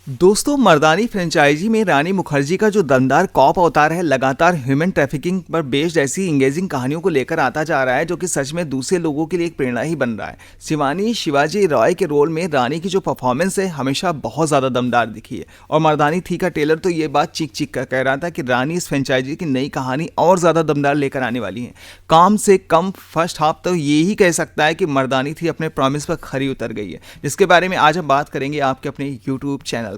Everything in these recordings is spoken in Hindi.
दोस्तों, मर्दानी फ्रेंचाइजी में रानी मुखर्जी का जो दमदार कॉप अवतार है, लगातार ह्यूमन ट्रैफिकिंग पर बेस्ड ऐसी इंगेजिंग कहानियों को लेकर आता जा रहा है, जो कि सच में दूसरे लोगों के लिए एक प्रेरणा ही बन रहा है। शिवानी शिवाजी रॉय के रोल में रानी की जो परफॉर्मेंस है, हमेशा बहुत ज़्यादा दमदार दिखी है। और मर्दानी थी का ट्रेलर तो ये बात चीख चीख कर कह रहा था कि रानी इस फ्रेंचाइजी की नई कहानी और ज़्यादा दमदार लेकर आने वाली है। कम से कम फर्स्ट हाफ तो ये ही कह सकता है कि मर्दानी थी अपने प्रॉमिस पर खरी उतर गई है, जिसके बारे में आज हम बात करेंगे आपके अपने यूट्यूब चैनल पर।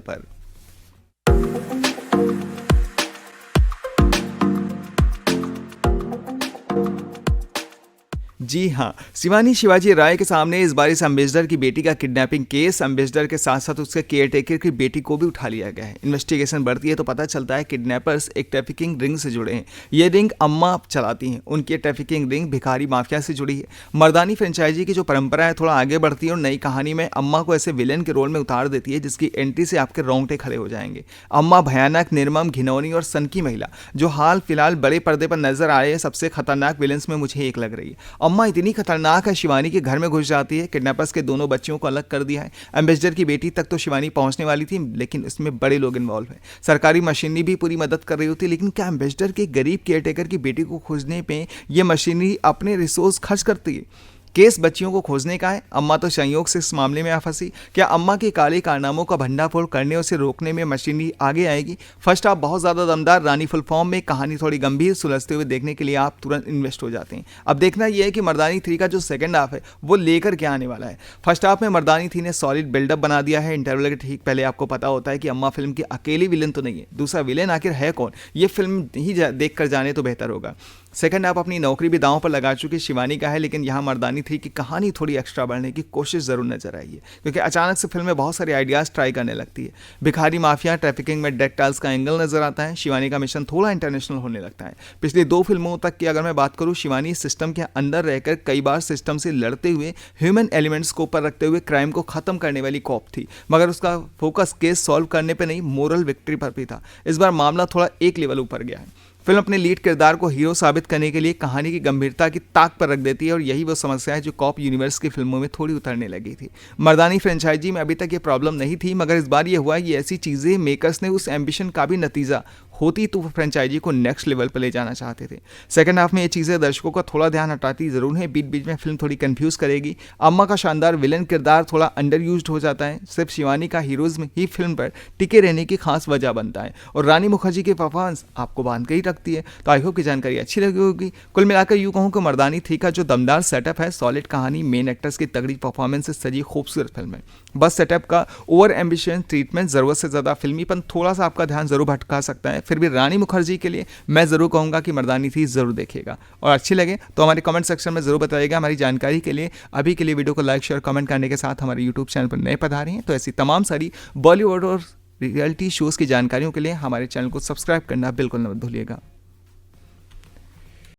जी हाँ, शिवानी शिवाजी राय के सामने इस बार इस एम्बेसडर की बेटी का किडनैपिंग केस, एम्बेसडर के साथ साथ उसके केयरटेकर की बेटी को भी उठा लिया गया है। इन्वेस्टिगेशन बढ़ती है तो पता चलता है किडनैपर्स एक ट्रैफिकिंग रिंग से जुड़े हैं। ये रिंग अम्मा चलाती हैं। उनकी ट्रैफिकिंग रिंग भिखारी माफिया से जुड़ी है। मर्दानी फ्रेंचाइजी की जो परंपरा है थोड़ा आगे बढ़ती है और नई कहानी में अम्मा को ऐसे विलेन के रोल में उतार देती है जिसकी एंट्री से आपके रोंगटे खड़े हो जाएंगे। अम्मा भयानक, निर्मम, घिनौनी और सनकी महिला जो हाल फिलहाल बड़े पर्दे पर नजर आ रहे हैं सबसे खतरनाक विलेंस में मुझे एक लग रही है। अम्मा इतनी खतरनाक है, शिवानी के घर में घुस जाती है, किडनैपर्स के दोनों बच्चियों को अलग कर दिया है। एम्बेसडर की बेटी तक तो शिवानी पहुंचने वाली थी, लेकिन इसमें बड़े लोग इन्वॉल्व हैं। सरकारी मशीनरी भी पूरी मदद कर रही होती, लेकिन क्या एम्बेसडर के गरीब केयरटेकर की बेटी को खोजने पे ये मशीनरी अपने रिसोर्स खर्च करती है? केस बच्चियों को खोजने का है। अम्मा तो संयोग से इस मामले में आ फंसी। क्या अम्मा के काले कारनामों का भंडाफोड़ करने और उसे रोकने में मशीनरी आगे आएगी? फर्स्ट हाफ बहुत ज़्यादा दमदार, रानी फुल फॉर्म में, कहानी थोड़ी गंभीर, सुलझते हुए देखने के लिए आप तुरंत इन्वेस्ट हो जाते हैं। अब देखना यह है कि मर्दानी 3 का जो सेकंड हाफ है वो लेकर क्या आने वाला है। फर्स्ट हाफ में मर्दानी 3 ने सॉलिड बिल्डअप बना दिया है। इंटरवल के ठीक पहले आपको पता होता है कि अम्मा फिल्म की अकेली विलेन तो नहीं है। दूसरा विलेन आखिर है कौन, ये फिल्म ही देख कर जाने तो बेहतर होगा। सेकंड हाफ अपनी नौकरी भी दांव पर लगा चुकी शिवानी का है, लेकिन यहाँ मर्दानी 3 की कहानी थोड़ी एक्स्ट्रा बढ़ने की कोशिश जरूर नजर आई है, क्योंकि अचानक से फिल्म में बहुत सारे आइडियाज ट्राई करने लगती है। भिखारी माफिया, ट्रैफिकिंग में डेक्टाइल्स का एंगल नजर आता है। शिवानी का मिशन थोड़ा इंटरनेशनल होने लगता है। पिछली 2 फिल्मों तक की अगर मैं बात करूँ, शिवानी सिस्टम के अंदर रहकर कई बार सिस्टम से लड़ते हुए, ह्यूमन एलिमेंट्स को ऊपर रखते हुए क्राइम को खत्म करने वाली कॉप थी, मगर उसका फोकस केस सॉल्व करने पर नहीं, मोरल विक्ट्री पर भी था। इस बार मामला थोड़ा एक लेवल ऊपर गया है। फिल्म अपने लीड किरदार को हीरो साबित करने के लिए कहानी की गंभीरता की ताक पर रख देती है, और यही वो समस्या है जो कॉप यूनिवर्स की फिल्मों में थोड़ी उतरने लगी थी। मर्दानी फ्रेंचाइजी में अभी तक ये प्रॉब्लम नहीं थी, मगर इस बार ये हुआ कि ऐसी चीज़ें मेकर्स ने उस एम्बिशन का भी नतीजा होती तो फ्रेंचाइजी को नेक्स्ट लेवल पर ले जाना चाहते थे। सेकंड हाफ में ये चीज़ें दर्शकों का थोड़ा ध्यान हटाती जरूर है। बीच बीच में फिल्म थोड़ी कंफ्यूज करेगी। अम्मा का शानदार विलन किरदार थोड़ा अंडर यूज्ड हो जाता है। सिर्फ शिवानी का हीरोइज्म ही फिल्म पर टिके रहने की खास वजह बनता है, और रानी मुखर्जी की परफॉर्मेंस आपको बांध के ही रखती है। तो आई होप की जानकारी अच्छी लगी होगी। कुल मिलाकर यूँ कहूँ कि मर्दानी 3 का जो दमदार सेटअप है, सॉलिड कहानी, मेन एक्टर्स की तगड़ी परफॉर्मेंस से सजी खूबसूरत फिल्म है। बस सेटअप का ओवर एम्बिशियस ट्रीटमेंट, जरूरत से ज़्यादा फिल्मीपन थोड़ा सा आपका ध्यान जरूर भटका सकता है। फिर भी रानी मुखर्जी के लिए मैं जरूर कहूँगा कि मर्दानी 3 जरूर देखिएगा, और अच्छी लगे तो हमारे कमेंट सेक्शन में जरूर बताइएगा। हमारी जानकारी के लिए अभी के लिए वीडियो को लाइक, शेयर, कमेंट करने के साथ हमारे यूट्यूब चैनल पर नए पधारे हैं तो ऐसी तमाम सारी बॉलीवुड और रियलिटी शोज़ की जानकारियों के लिए हमारे चैनल को सब्सक्राइब करना बिल्कुल न भूलिएगा।